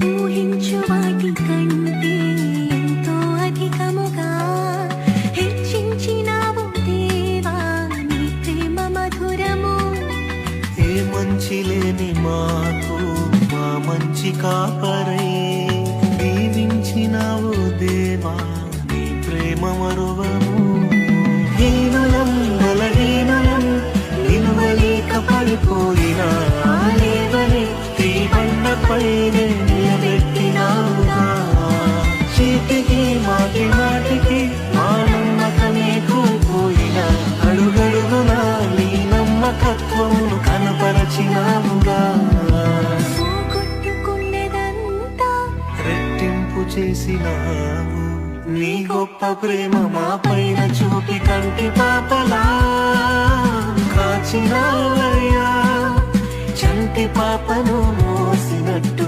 ఊహించు వాటి కంటే ఎంతో అధికముగా హెచ్చించినావు దేవా నీ ప్రేమ మధురము. ఏ మంచి లేని మాకు మా మంచి కాపరై దీవించినావు దేవా నీ ప్రేమ మరువము. హీనులం బలహీనులం నిలువలేక పడిపోయినా లేవనెత్తి బండపైనే నిలబెట్టినావుగా. చీటికి మాటి మాటికి మా నమ్మకమే కోల్పోయినా అడుగడుగునా నీ నమ్మకత్వమును కనపరచినావుగా. పోగొట్టుకున్నదంతా రెట్టింపు చేసినావు నీ గొప్ప ప్రేమ మా పైన చూపి కంటి పాపలా కాచినావయ్యా. చంటి పాపను మోసినట్టు